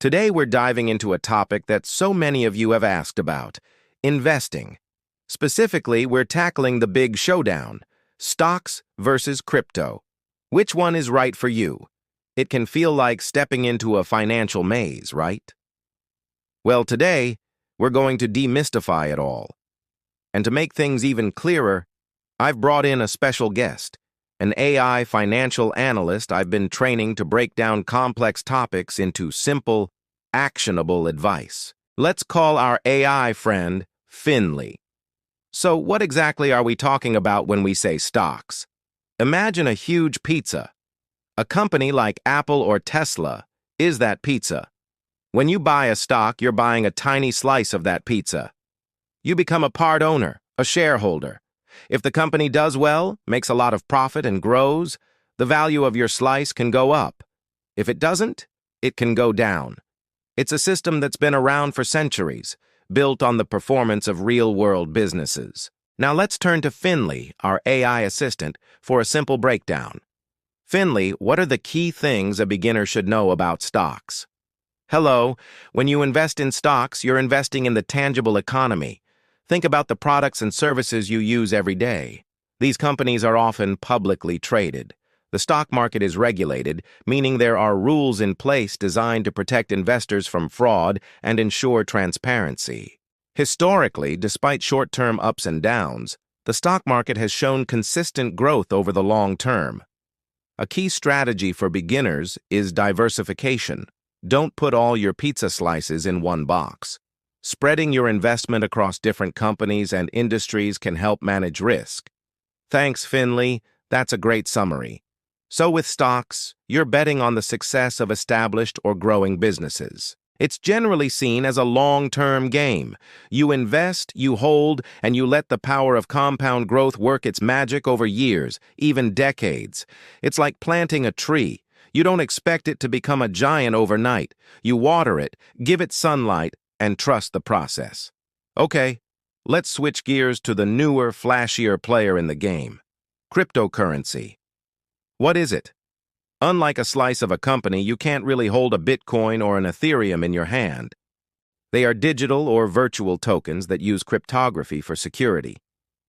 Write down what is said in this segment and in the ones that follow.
Today we're diving into a topic that so many of you have asked about: investing. Specifically, we're tackling the big showdown: stocks versus crypto. Which one is right for you? It can feel like stepping into a financial maze, right? Well, today, we're going to demystify it all. And to make things even clearer, I've brought in a special guest, an AI financial analyst I've been training to break down complex topics into simple, actionable advice. Let's call our AI friend Finley. So what exactly are we talking about when we say stocks? Imagine a huge pizza. A company like Apple or Tesla is that pizza. When you buy a stock, you're buying a tiny slice of that pizza. You become a part owner, a shareholder. If the company does well, makes a lot of profit and grows, the value of your slice can go up. If it doesn't, it can go down. It's a system that's been around for centuries, built on the performance of real-world businesses. Now let's turn to Finley, our AI assistant, for a simple breakdown. Finley, what are the key things a beginner should know about stocks? Hello, when you invest in stocks, you're investing in the tangible economy. Think about the products and services you use every day. These companies are often publicly traded. The stock market is regulated, meaning there are rules in place designed to protect investors from fraud and ensure transparency. Historically, despite short-term ups and downs, the stock market has shown consistent growth over the long term. A key strategy for beginners is diversification. Don't put all your pizza slices in one box. Spreading your investment across different companies and industries can help manage risk. Thanks, Finley. That's a great summary. So with stocks, you're betting on the success of established or growing businesses. It's generally seen as a long-term game. You invest, you hold, and you let the power of compound growth work its magic over years, even decades. It's like planting a tree. You don't expect it to become a giant overnight. You water it, give it sunlight, and trust the process. Okay, let's switch gears to the newer, flashier player in the game: cryptocurrency. What is it? Unlike a slice of a company, you can't really hold a Bitcoin or an Ethereum in your hand. They are digital or virtual tokens that use cryptography for security.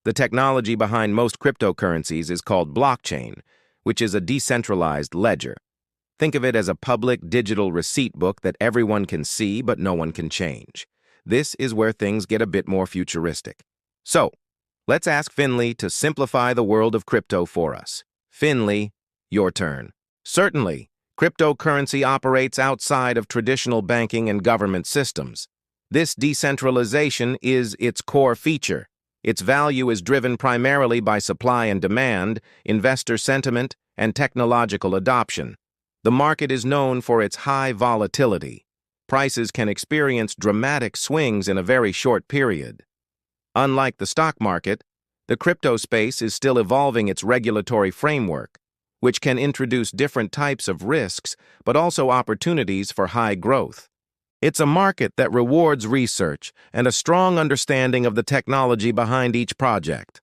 The technology behind most cryptocurrencies is called blockchain, which is a decentralized ledger. Think of it as a public digital receipt book that everyone can see but no one can change. This is where things get a bit more futuristic. So, let's ask Finley to simplify the world of crypto for us. Finley, your turn. Certainly, cryptocurrency operates outside of traditional banking and government systems. This decentralization is its core feature. Its value is driven primarily by supply and demand, investor sentiment, and technological adoption. The market is known for its high volatility. Prices can experience dramatic swings in a very short period. Unlike the stock market, the crypto space is still evolving its regulatory framework, which can introduce different types of risks, but also opportunities for high growth. It's a market that rewards research and a strong understanding of the technology behind each project.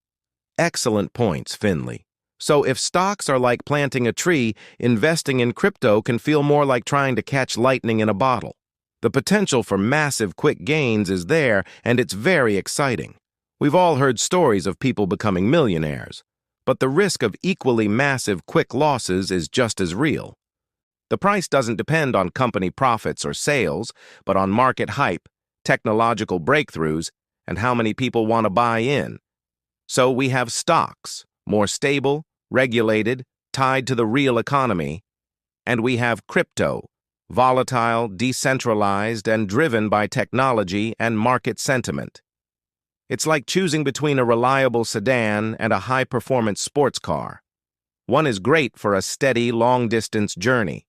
Excellent points, Finley. So if stocks are like planting a tree, investing in crypto can feel more like trying to catch lightning in a bottle. The potential for massive quick gains is there, and it's very exciting. We've all heard stories of people becoming millionaires, but the risk of equally massive quick losses is just as real. The price doesn't depend on company profits or sales, but on market hype, technological breakthroughs, and how many people want to buy in. So we have stocks, more stable, regulated, tied to the real economy, and we have crypto, volatile, decentralized, and driven by technology and market sentiment. It's like choosing between a reliable sedan and a high-performance sports car. One is great for a steady, long-distance journey.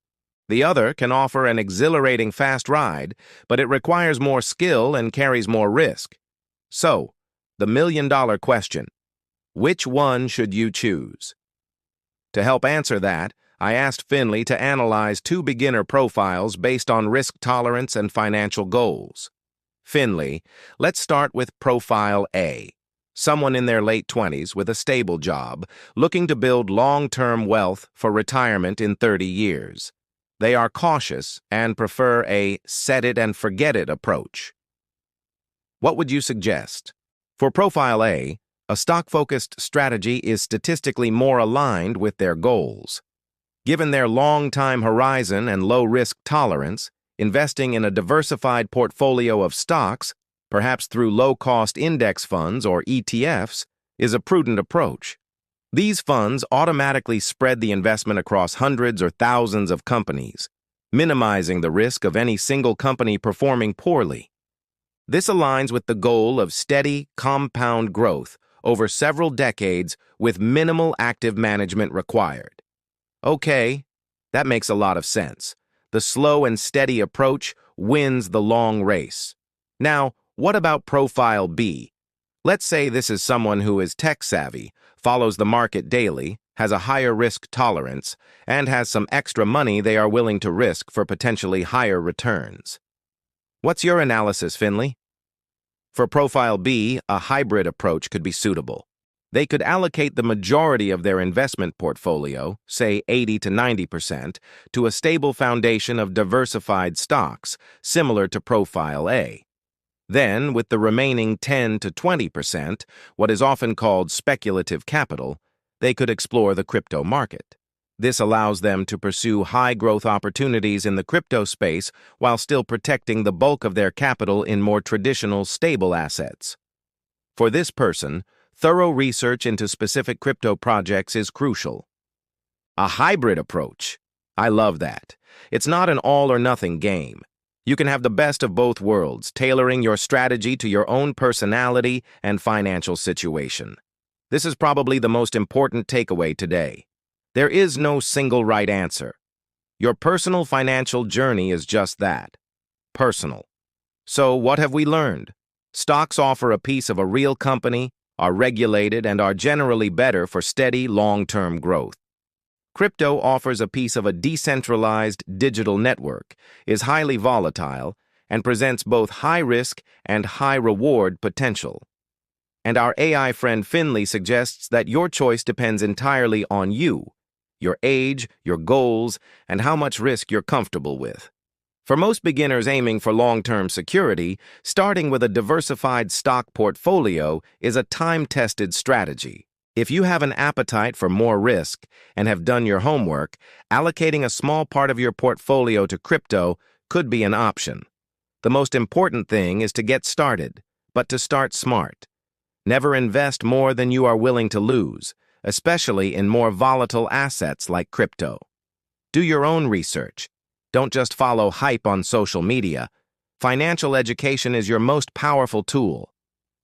The other can offer an exhilarating fast ride, but it requires more skill and carries more risk. So, the million-dollar question: which one should you choose? To help answer that, I asked Finley to analyze two beginner profiles based on risk tolerance and financial goals. Finley, let's start with Profile A, someone in their late 20s with a stable job, looking to build long-term wealth for retirement in 30 years. They are cautious and prefer a set-it-and-forget-it approach. What would you suggest? For Profile A, a stock-focused strategy is statistically more aligned with their goals. Given their long time horizon and low risk tolerance, investing in a diversified portfolio of stocks, perhaps through low-cost index funds or ETFs, is a prudent approach. These funds automatically spread the investment across hundreds or thousands of companies, minimizing the risk of any single company performing poorly. This aligns with the goal of steady, compound growth over several decades with minimal active management required. Okay, that makes a lot of sense. The slow and steady approach wins the long race. Now, what about Profile B? Let's say this is someone who is tech-savvy, follows the market daily, has a higher risk tolerance, and has some extra money they are willing to risk for potentially higher returns. What's your analysis, Finley? For Profile B, a hybrid approach could be suitable. They could allocate the majority of their investment portfolio, say 80 to 90%, to a stable foundation of diversified stocks, similar to Profile A. Then, with the remaining 10 to 20%, what is often called speculative capital, they could explore the crypto market. This allows them to pursue high-growth opportunities in the crypto space while still protecting the bulk of their capital in more traditional, stable assets. For this person, thorough research into specific crypto projects is crucial. A hybrid approach. I love that. It's not an all-or-nothing game. You can have the best of both worlds, tailoring your strategy to your own personality and financial situation. This is probably the most important takeaway today. There is no single right answer. Your personal financial journey is just that, personal. So what have we learned? Stocks offer a piece of a real company, are regulated, and are generally better for steady, long-term growth. Crypto offers a piece of a decentralized digital network, is highly volatile, and presents both high-risk and high-reward potential. And our AI friend Finley suggests that your choice depends entirely on you, your age, your goals, and how much risk you're comfortable with. For most beginners aiming for long-term security, starting with a diversified stock portfolio is a time-tested strategy. If you have an appetite for more risk and have done your homework, allocating a small part of your portfolio to crypto could be an option. The most important thing is to get started, but to start smart. Never invest more than you are willing to lose, especially in more volatile assets like crypto. Do your own research. Don't just follow hype on social media. Financial education is your most powerful tool.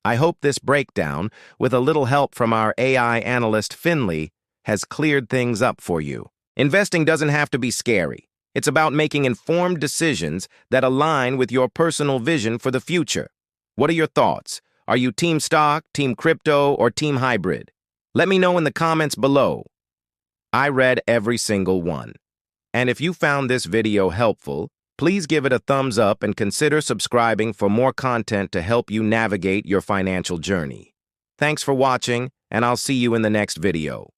I hope this breakdown, with a little help from our AI analyst Finley, has cleared things up for you. Investing doesn't have to be scary. It's about making informed decisions that align with your personal vision for the future. What are your thoughts? Are you team stock, team crypto, or team hybrid? Let me know in the comments below. I read every single one. And if you found this video helpful, please give it a thumbs up and consider subscribing for more content to help you navigate your financial journey. Thanks for watching, and I'll see you in the next video.